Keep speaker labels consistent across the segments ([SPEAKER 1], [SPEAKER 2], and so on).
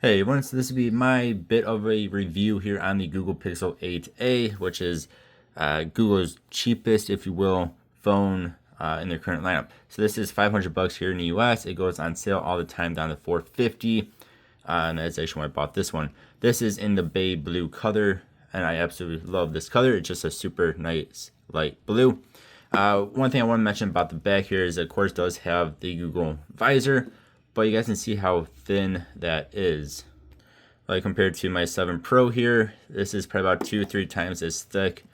[SPEAKER 1] Hey everyone, so this will be my bit of a review here on the Google Pixel 8a, which is Google's cheapest, if you will, phone in their current lineup. So this is $500 here in the US. It goes on sale all the time down to $450, and that's actually when I bought this one. This is in the bay blue color, and I absolutely love this color. It's just a super nice light blue. One thing I want to mention about the back here is, of course, it does have the Google visor, but you guys can see how thin that is. Like compared to my 7 Pro here, this is probably about 2-3 times as thick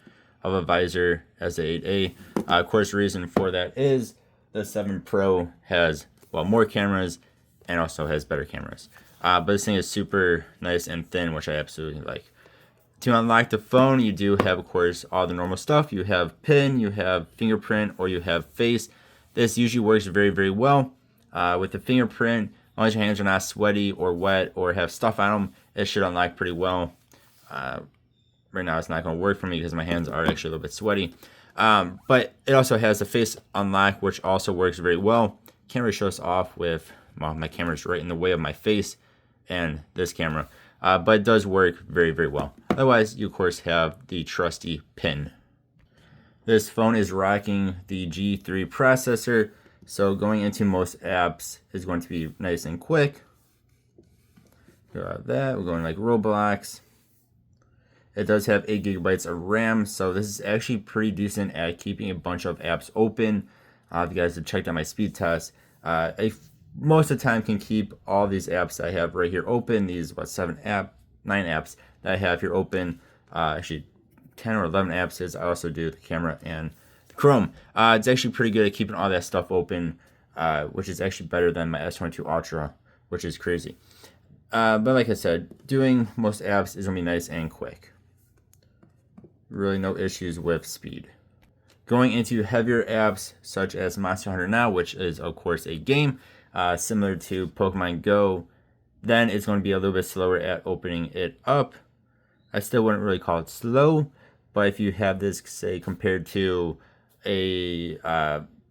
[SPEAKER 1] of a visor as the 8A. Of course, the reason for that is the 7 Pro has, well, more cameras and also has better cameras. But this thing is super nice and thin, which I absolutely like. To unlock the phone, you do have, of course, all the normal stuff. You have PIN, you have fingerprint, or you have face. This usually works very, very well. With the fingerprint, as long as your hands are not sweaty or wet or have stuff on them, it should unlock pretty well. Right now it's not going to work for me because my hands are actually a little bit sweaty. But it also has the face unlock, which also works very well. Can't really show this off with, well, my camera's right in the way of my face and this camera. But it does work very, very well. Otherwise, you of course have the trusty PIN. This phone is rocking the G3 processor, so going into most apps is going to be nice and quick. Go out of that, we're going like Roblox. It does have 8 gigabytes of RAM, so this is actually pretty decent at keeping a bunch of apps open. If you guys have checked out my speed test, most of the time can keep all these apps I have right here open. These 9 apps that I have here open. Actually 10 or 11 apps is I also do the camera and the Chrome. It's actually pretty good at keeping all that stuff open, which is actually better than my S22 Ultra, which is crazy. But like I said, doing most apps is gonna be nice and quick. Really no issues with speed. Going into heavier apps such as Monster Hunter Now, which is of course a game similar to Pokemon Go, then it's going to be a little bit slower at opening it up. I still wouldn't really call it slow, but if you have this, say, compared to a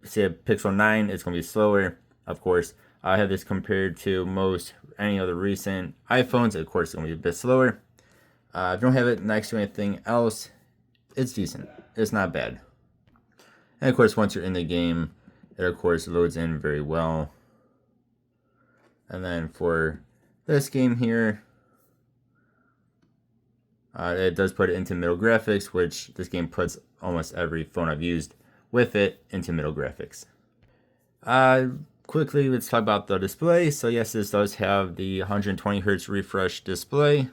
[SPEAKER 1] say a Pixel 9, it's going to be slower. Of course, I have this compared to most any other recent iPhones. Of course, it's going to be a bit slower. If you don't have it next to anything else, it's decent. It's not bad. And of course, once you're in the game, it of course loads in very well. And then for this game here, it does put it into middle graphics, which this game puts almost every phone I've used with it into middle graphics. Quickly, let's talk about the display. So yes, this does have the 120 hertz refresh display,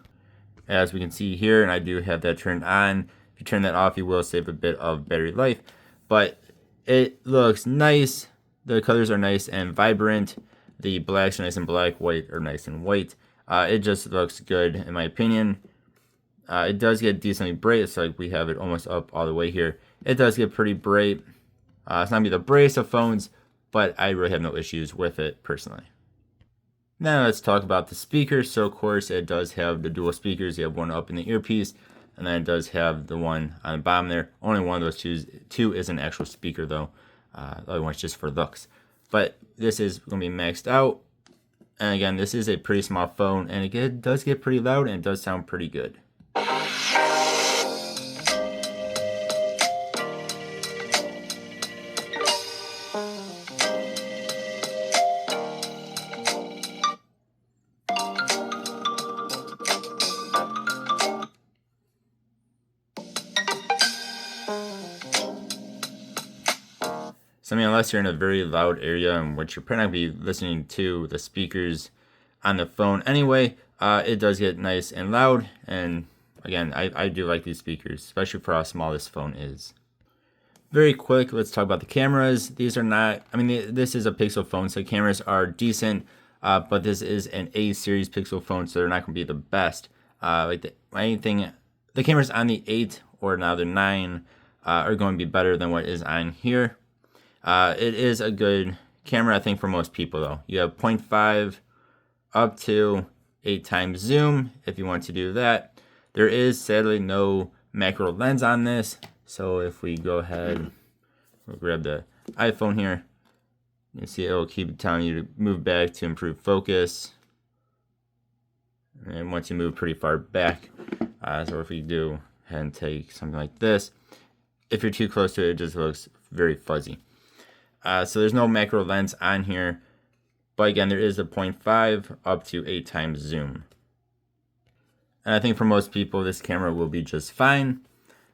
[SPEAKER 1] as we can see here, and I do have that turned on. If you turn that off, you will save a bit of battery life, but it looks nice. The colors are nice and vibrant. The blacks are nice and black, white are nice and white. It just looks good in my opinion. It does get decently bright. It's like we have it almost up all the way here. It does get pretty bright. It's not gonna be the brightest of phones, but I really have no issues with it personally. Now let's talk about the speakers. So of course it does have the dual speakers. You have one up in the earpiece, and then it does have the one on the bottom there. Only one of those two is an actual speaker though. The other one's just for looks. But this is going to be maxed out. And again, this is a pretty small phone, and it does get pretty loud and it does sound pretty good. So I mean, unless you're in a very loud area in which you're probably not going to be listening to the speakers on the phone anyway, it does get nice and loud. And again, I do like these speakers, especially for how small this phone is. Very quick, let's talk about the cameras. These are not, I mean, this is a Pixel phone, so cameras are decent, but this is an A series Pixel phone, so they're not going to be the best. The cameras on the 8 or now the 9 are going to be better than what is on here. It is a good camera, I think, for most people, though. You have 0.5 up to 8 times zoom if you want to do that. There is sadly no macro lens on this, so if we go ahead, we'll grab the iPhone here. You see it will keep telling you to move back to improve focus. And once you move pretty far back, so if we do ahead and take something like this, if you're too close to it, it just looks very fuzzy. So there's no macro lens on here, but again, there is a 0.5 up to 8 times zoom. And I think for most people, this camera will be just fine.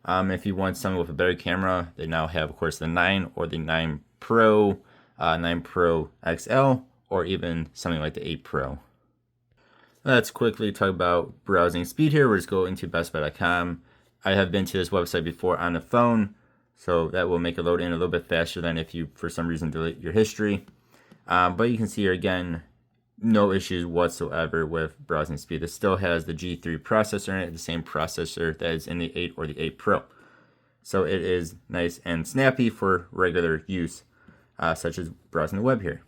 [SPEAKER 1] If you want something with a better camera, they now have, of course, the 9 or the 9 Pro, 9 Pro XL, or even something like the 8 Pro. Let's quickly talk about browsing speed here. We'll just go into bestbuy.com. I have been to this website before on the phone, so that will make it load in a little bit faster than if you, for some reason, delete your history. But you can see here again, no issues whatsoever with browsing speed. It still has the G3 processor in it, the same processor that is in the 8 or the 8 Pro. So it is nice and snappy for regular use, such as browsing the web here.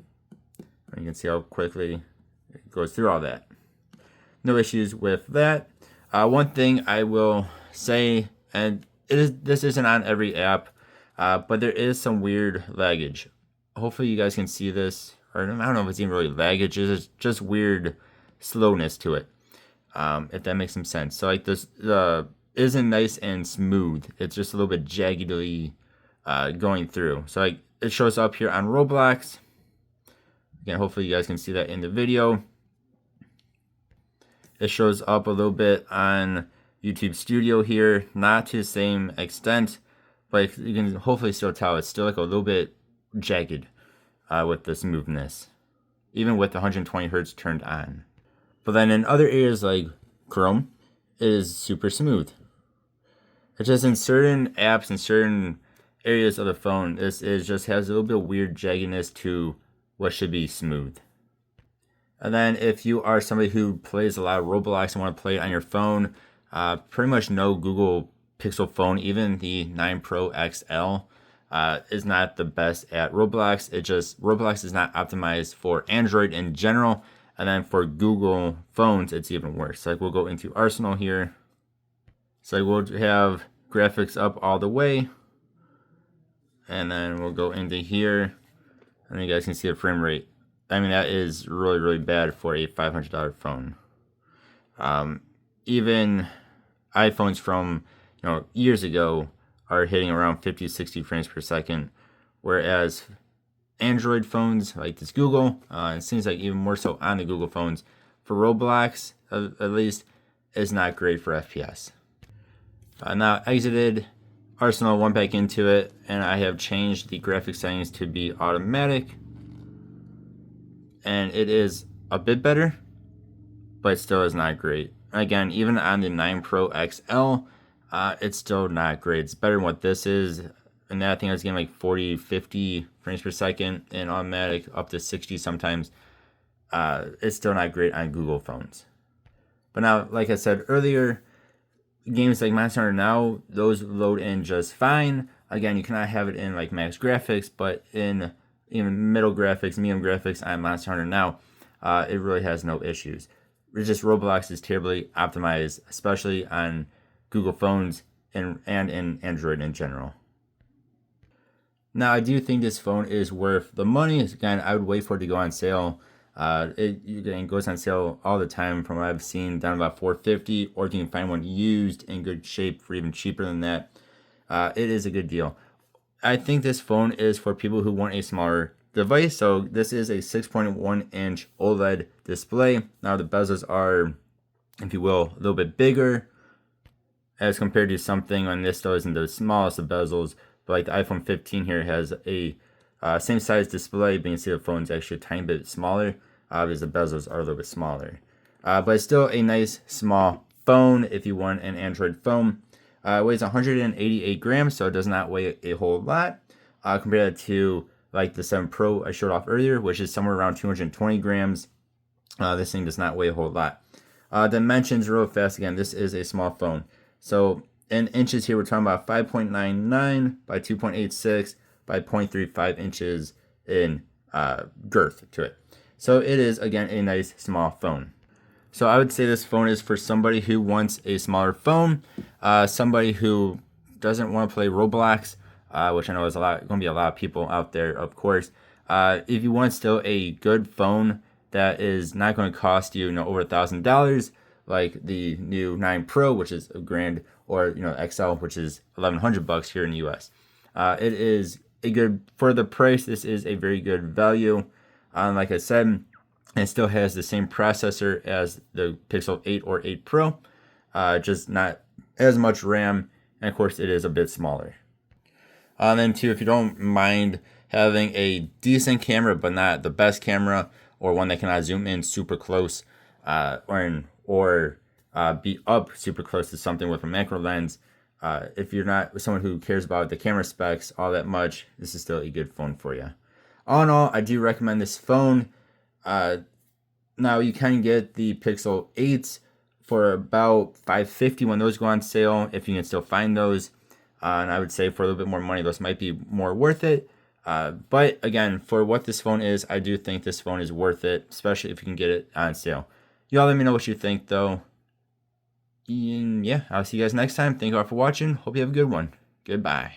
[SPEAKER 1] And you can see how quickly it goes through all that. No issues with that. One thing I will say, and this isn't on every app, but there is some weird laggage. Hopefully you guys can see this, or I don't know if it's even really laggage. It's just weird slowness to it, if that makes some sense. So like this isn't nice and smooth. It's just a little bit jaggedly going through. So like it shows up here on Roblox. Again, hopefully you guys can see that in the video. It shows up a little bit on YouTube Studio here, not to the same extent, but you can hopefully still tell it's still like a little bit jagged with the smoothness, even with the 120 hertz turned on. But then in other areas like Chrome, it is super smooth. It's just in certain apps and certain areas of the phone, this just has a little bit of weird jaggedness to what should be smooth. And then if you are somebody who plays a lot of Roblox and want to play it on your phone, pretty much no Google Pixel phone, even the 9 Pro XL, is not the best at Roblox. Roblox is not optimized for Android in general. And then for Google phones, it's even worse. Like we'll go into Arsenal here. So we'll have graphics up all the way. And then we'll go into here. And you guys can see the frame rate. I mean, that is really, really bad for a $500 phone. Even iPhones from years ago are hitting around 50, 60 frames per second, whereas Android phones like this Google, it seems like even more so on the Google phones, for Roblox at least, is not great for FPS. Now exited Arsenal, went back into it, and I have changed the graphics settings to be automatic. And it is a bit better, but it still is not great. Again, even on the 9 Pro XL, it's still not great. It's better than what this is. And I think I was getting like 40, 50 frames per second in automatic, up to 60 sometimes. It's still not great on Google phones. But now, like I said earlier, games like Monster Hunter Now, those load in just fine. Again, you cannot have it in like max graphics, but in even middle graphics, medium graphics on Monster Hunter Now, it really has no issues. It's just Roblox is terribly optimized, especially on Google phones and in Android in general. Now, I do think this phone is worth the money. Again, I would wait for it to go on sale. It goes on sale all the time from what I've seen, down about $450, or you can find one used in good shape for even cheaper than that. It is a good deal. I think this phone is for people who want a smaller device. So this is a 6.1 inch OLED display. Now the bezels are, if you will, a little bit bigger as compared to something on this. Still isn't the smallest of bezels, but like the iPhone 15 here has a same size display, but you can see the phone's actually a tiny bit smaller because the bezels are a little bit smaller. But it's still a nice small phone if you want an Android phone. It weighs 188 grams, so it does not weigh a whole lot compared to like the 7 Pro I showed off earlier, which is somewhere around 220 grams. This thing does not weigh a whole lot. Dimensions real fast. Again, this is a small phone. So in inches here, we're talking about 5.99 by 2.86 by 0.35 inches in girth to it. So it is, again, a nice small phone. So I would say this phone is for somebody who wants a smaller phone, somebody who doesn't want to play Roblox, which I know is going to be a lot of people out there, of course. If you want still a good phone that is not going to cost you, over $1,000, like the new 9 Pro, which is a grand, or XL, which is $1,100 here in the US. It is a good, for the price, this is a very good value. Like I said, it still has the same processor as the Pixel 8 or 8 Pro, just not as much RAM, and of course it is a bit smaller. Then too, if you don't mind having a decent camera but not the best camera, or one that cannot zoom in super close, or be up super close to something with a macro lens, if you're not someone who cares about the camera specs all that much, this is still a good phone for you. All in all, I do recommend this phone. Now you can get the Pixel 8s for about $550 when those go on sale, if you can still find those. And I would say for a little bit more money, those might be more worth it. But again, for what this phone is, I do think this phone is worth it, especially if you can get it on sale. Y'all let me know what you think, though. And yeah, I'll see you guys next time. Thank you all for watching. Hope you have a good one. Goodbye.